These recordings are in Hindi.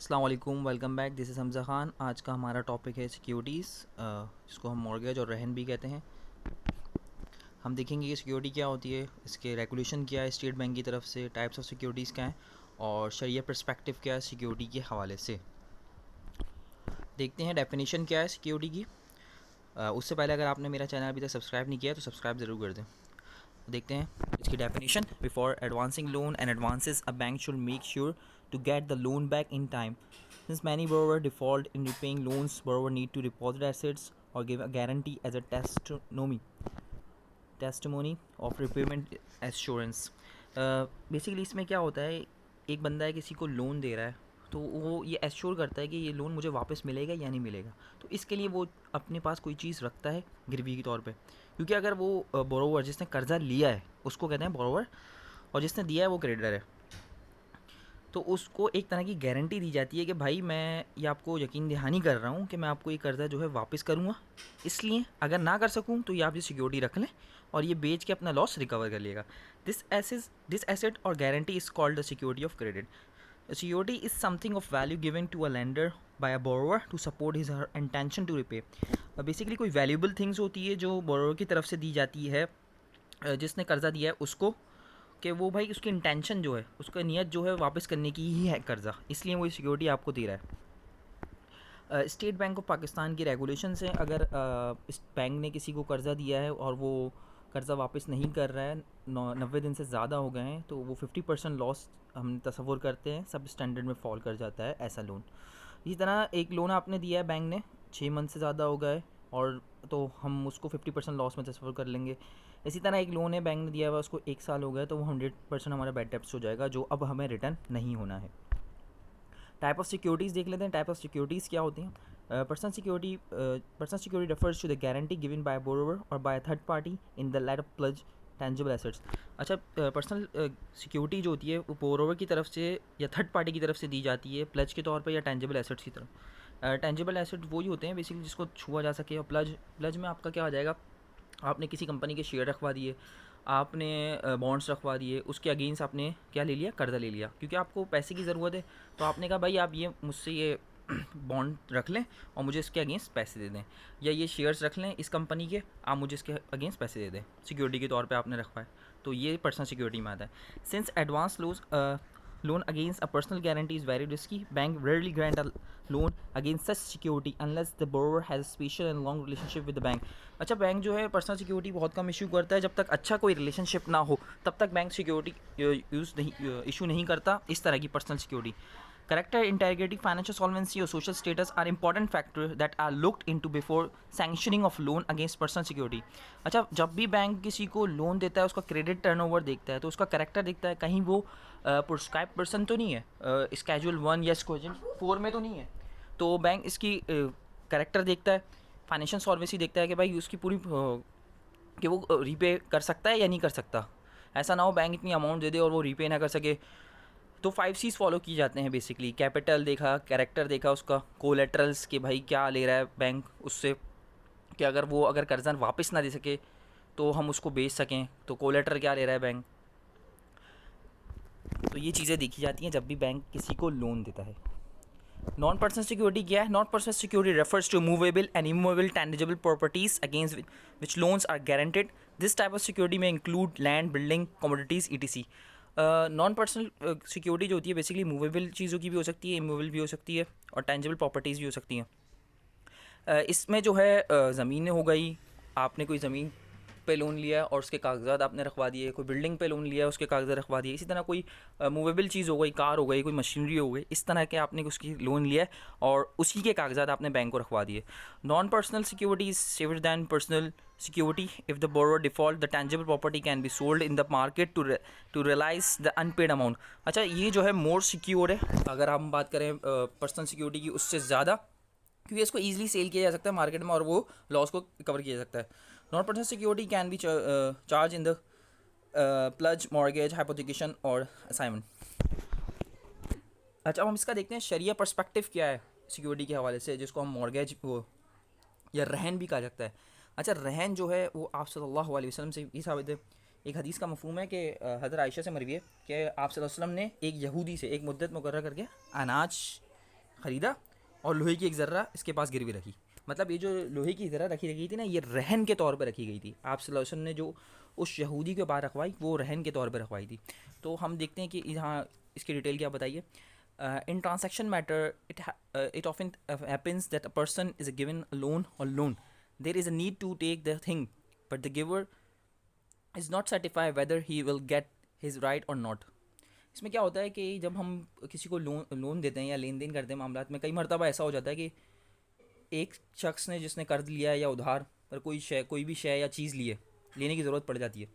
अस्सलाम वालेकुम, welcome back. This is Hamza Khan. आज का हमारा टॉपिक है सिक्योरिटीज़, जिसको हम मॉर्गेज और रहन भी कहते हैं। हम देखेंगे कि सिक्योरिटी क्या होती है, इसके रेगुलेशन क्या है स्टेट बैंक की तरफ से, टाइप्स ऑफ सिक्योरिटीज़ क्या हैं और शरिया पर्सपेक्टिव क्या है सिक्योरिटी के हवाले से। देखते हैं डेफिनेशन क्या है सिक्योरिटी की। उससे पहले अगर आपने मेरा चैनल अभी तक सब्सक्राइब नहीं किया तो सब्सक्राइब ज़रूर कर दें। देखते हैं इसकी definition. Before advancing loan and advances a bank should make sure to get the loan back in time. Since many borrowers default in repaying loans, borrower need to deposit assets or give a guarantee as a testimony of repayment assurance. Basically इसमें क्या होता है, एक बंदा है किसी को लोन दे रहा है तो वो ये एश्योर करता है कि ये लोन मुझे वापस मिलेगा या नहीं मिलेगा। तो इसके लिए वो अपने पास कोई चीज़ रखता है गिरवी के तौर पे, क्योंकि अगर वो बोरोवर जिसने कर्ज़ा लिया है उसको कहते हैं बोरोवर और जिसने दिया है वो क्रेडिटर है, तो उसको एक तरह की गारंटी दी जाती है कि भाई मैं ये आपको यकीन दहानी कर रहा हूँ कि मैं आपको ये कर्ज़ा जो है वापस करूँगा, इसलिए अगर ना कर सकूँ तो ये आप ये सिक्योरिटी रख लें और ये बेच के अपना लॉस रिकवर कर लिएगा। दिस एसेट और guarantee is called the security of credit. Security is something of value given to a lender by a borrower to support his her intention to repay. Basically कोई वैल्यूबल थिंग्स होती है जो बोरोवर की तरफ से दी जाती है, जिसने कर्ज़ा दिया है उसको, कि वो भाई उसकी इंटेंशन जो है, उसका नीयत जो है वापस करने की ही है कर्ज़ा, इसलिए वो सिक्योरिटी आपको दे रहा है। स्टेट बैंक ऑफ पाकिस्तान की रेगुलेशन से अगर इस बैंक ने किसी को कर्ज़ा दिया है और वो कर्ज़ा वापस नहीं कर रहा है, 90 दिन से ज़्यादा हो गए हैं, तो वो 50% लॉस हम तस्वुर करते हैं, सब स्टैंडर्ड में फॉल कर जाता है ऐसा लोन। इसी तरह एक लोन आपने दिया है बैंक ने, 6 मंथ से ज़्यादा हो गए और तो हम उसको 50% लॉस में तस्वर कर लेंगे। इसी तरह एक लोन है बैंक ने दिया हुआ, उसको 1 साल हो गया तो वो 100% हमारा बैड डेब्ट्स हो जाएगा, जो अब हमें रिटर्न नहीं होना है। टाइप ऑफ सिक्योरिटीज़ देख लेते हैं। टाइप ऑफ सिक्योरिटीज़ क्या होती हैं। Personal security refers to the guarantee given by borrower और by third party in the latter pledge tangible assets. अच्छा, पर्सनल सिक्योरिटी जो होती है वो बोरोवर की तरफ से या थर्ड पार्टी की तरफ से दी जाती है प्लज के तौर पर या टेंजिबल एसेट्स की तरफ। टेंजिबल एसेट वही होते हैं बेसिकली जिसको छुआ जा सके, और प्लज में आपका क्या आ जाएगा, आपने किसी कंपनी के शेयर रखवा दिए, आपने बॉन्ड्स रखवा दिए, उसके अगेंस्ट आपने क्या ले लिया, कर्ज़ा ले लिया, क्योंकि आपको पैसे की ज़रूरत है, तो आपने कहा भाई आप ये मुझसे ये बॉन्ड रख लें और मुझे इसके अगेंस्ट पैसे दे दें, या ये शेयर्स रख लें इस कंपनी के, आप मुझे इसके अगेंस्ट पैसे दे दें, सिक्योरिटी के तौर पे आपने रखवाए, तो ये पर्सनल सिक्योरिटी में आता है। Since advance loan against a personal guarantee is very risky, bank rarely grant a loan against such security unless the borrower has a special and long relationship with the bank. अच्छा, बैंक जो है पर्सनल सिक्योरिटी बहुत कम इशू करता है, जब तक अच्छा कोई रिलेशनशिप ना हो तब तक बैंक सिक्योरिटी इशू नहीं करता इस तरह की personal security. Character, integrity, financial solvency और social status are important factors that are looked into before sanctioning of loan against personal security. अच्छा, जब भी बैंक किसी को लोन देता है उसका क्रेडिट टर्नओवर देखता है, तो उसका करेक्टर देखता है, कहीं वो प्रिस्क्राइब पर्सन तो नहीं है, स्केड्यूल 1 या स्केड्यूल 4 में तो नहीं है, तो बैंक इसकी करेक्टर देखता है। फाइनेंशियल सॉल्वेंसी देखता है कि भाई उसकी पूरी कि वो रीपे कर सकता है या नहीं कर सकता, ऐसा ना हो बैंक इतनी अमाउंट दे दे और वो रीपे ना कर सके। तो 5 C's फॉलो किए जाते हैं बेसिकली। कैपिटल देखा, कैरेक्टर देखा उसका, कोलेटरल्स के भाई क्या ले रहा है बैंक उससे, कि अगर वो कर्जा वापस ना दे सके तो हम उसको बेच सकें, तो कोलेटर क्या ले रहा है बैंक, तो ये चीज़ें देखी जाती हैं जब भी बैंक किसी को लोन देता है। नॉन पर्सनल सिक्योरिटी क्या है? Non personal security refers to movable and immovable tangible properties against which loans are guaranteed. This type of security में include land, building, commodities, ETC. Non personal security जो होती है बेसिकली मूवेबल चीज़ों की भी हो सकती है, इमूवेबल भी हो सकती है और टेंजिबल प्रॉपर्टीज़ भी हो सकती हैं। इसमें जो है ज़मीनें हो गई, आपने कोई ज़मीन पे लोन लिया और उसके कागजात आपने रखवा दिए, कोई बिल्डिंग पे लोन लिया उसके कागजात रखवा दिए, इसी तरह कोई मूवेबल चीज़ हो गई, कार हो गई, कोई मशीनरी हो गई, इस तरह के आपने उसकी लोन लिया और उसी के कागजात आपने बैंक को रखवा दिए। Non personal security is safer than personal security. If the borrower default the tangible property can be sold in the market to realise the unpaid amount. अच्छा, ये जो है मोर सिक्योर है अगर हम बात करें पर्सनल सिक्योरिटी की उससे ज़्यादा, क्योंकि इसको ईजिली सेल किया जा सकता है मार्केट में और वो लॉस को कवर किया जा सकता है। Non personal security can be charge in the plunge, mortgage, hypothecation और असाइनमेंट। अच्छा, अब हम इसका देखते हैं शरिया पर्सपेक्टिव क्या है सिक्योरिटी के हवाले से, जिसको हम मॉर्गेज वो या रहन भी कहा जाता है। अच्छा, रहन जो है वो आप सल्लल्लाहु अलैहि वसल्लम से ये साबित है। एक हदीस का मफहूम है कि हज़रत आयशा से मरवी है कि आप सल्लल्लाहु अलैहि वसल्लम ने एक यहूदी से एक मुद्दत मुकर्रर करके अनाज ख़रीदा और लोहे की एक ज़र्रा इसके पास गिरवी रखी। मतलब ये जो लोहे की ज़र्रा रखी गई थी ना, ये रहन के तौर पर रखी गई थी। आप सल्लल्लाहु अलैहि वसल्लम ने जो उस यहूदी के पास रखवाई, वो रहन के तौर पर रखवाई थी। तो हम देखते हैं कि यहाँ इसकी डिटेल क्या बताइए। In transaction matter, it often happens that a person is given a loan or loan. There is a need to take the thing, but the giver is not certified whether he will get his right or not. इसमें क्या होता है कि जब हम किसी को लोन देते हैं या लेन देन करते हैं मामलात में, कई मरतबा ऐसा हो जाता है कि एक शख्स ने जिसने कर्ज लिया है या उधार पर कोई भी शय या चीज़ ली है, लेने की ज़रूरत पड़ जाती है।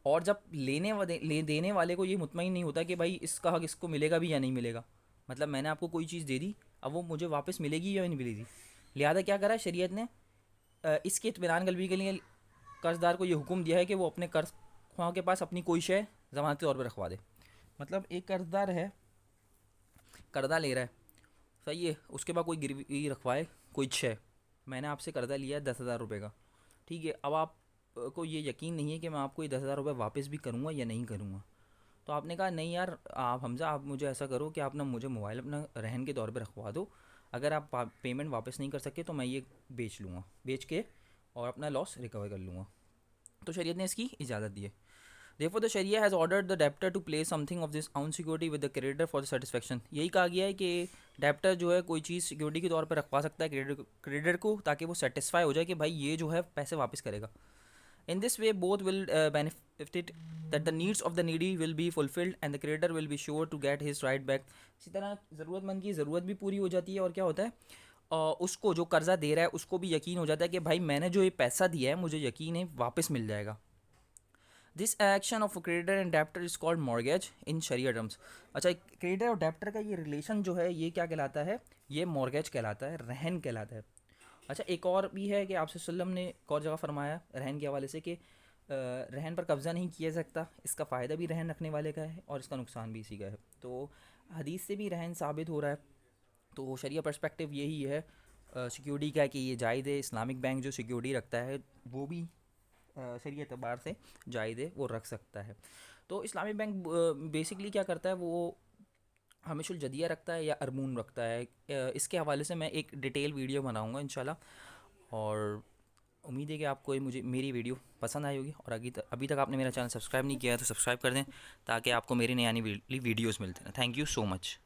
और जब देने वाले को ये मुतमईन नहीं होता कि भाई इसका हक इसको मिलेगा भी या नहीं मिलेगा। मतलब मैंने आपको कोई चीज़ दे दी, अब वो मुझे वापस मिलेगी या नहीं मिलेगी। लिहाजा क्या करा शरीयत ने, इसके इत्मीनान कल्बी के लिए कर्जदार को ये हुक्म दिया है कि वो अपने कर्ज ख्वाह के पास अपनी कोई शय ज़मानत के तौर पर रखवा दे। मतलब एक कर्जदार है, कर्जा ले रहा है, सही है, उसके बाद कोई गिरवी रखवाए कोई शय। मैंने आपसे कर्जा लिया है 10,000 रुपये का, ठीक है। अब आप को ये यकीन नहीं है कि मैं आपको ये 10,000 रुपये वापस भी करूँगा या नहीं करूँगा। तो आपने कहा नहीं यार, आप हमज़ा आप मुझे ऐसा करो कि आप ना मुझे मोबाइल अपना रहन के तौर पे रखवा दो, अगर आप पेमेंट वापस नहीं कर सके तो मैं ये बेच लूँगा, बेच के और अपना लॉस रिकवर कर लूँगा। तो शरीयत ने इसकी इजाज़त दी है। Therefore, the Sharia has ordered the debtor to place something of this own security with the creditor for the satisfaction. यही कहा गया है कि डेप्टर जो है कोई चीज़ सिक्योरिटी के तौर पर रखवा सकता है क्रेडिटर को, ताकि वो सेटिस्फाई हो जाए कि भाई ये जो है पैसे वापस करेगा। In this way, both will benefit, that the needs of the needy will be fulfilled and the creditor will be sure to get his right back. इसी तरह ज़रूरतमंद की ज़रूरत भी पूरी हो जाती है, और क्या होता है, उसको जो कर्ज़ा दे रहा है उसको भी यकीन हो जाता है कि भाई मैंने जो ये पैसा दिया है मुझे यकीन है वापस मिल जाएगा। This action of creditor and debtor is called mortgage in sharia terms. अच्छा, क्रेडिटर और डेप्टर का ये रिलेशन जो है ये क्या कहलाता है, ये मॉर्गेज कहलाता है, रहन कहलाता है। अच्छा, एक और भी है कि आपसे सल्लम ने एक और जगह फरमाया रहन के हवाले से कि रहन पर कब्ज़ा नहीं किया जा सकता, इसका फ़ायदा भी रहन रखने वाले का है और इसका नुकसान भी इसी का है। तो हदीस से भी रहन साबित हो रहा है। तो शरिया पर्सपेक्टिव यही है सिक्योरिटी का कि ये जायज़ है। इस्लामिक बैंक जो सिक्योरिटी रखता है वो भी शरिया एतबार से जायज़ है, वो रख सकता है। तो इस्लामिक बैंक बेसिकली क्या करता है, वो हमेशुल जदिया रखता है या अरमून रखता है। इसके हवाले से मैं एक डिटेल वीडियो बनाऊंगा इंशाल्लाह, और उम्मीद है कि आपको मेरी वीडियो पसंद आई होगी। और अभी तक आपने मेरा चैनल सब्सक्राइब नहीं किया है तो सब्सक्राइब कर दें, ताकि आपको मेरी नई आने वाली वीडियोज़ मिलते हैं। Thank you so much.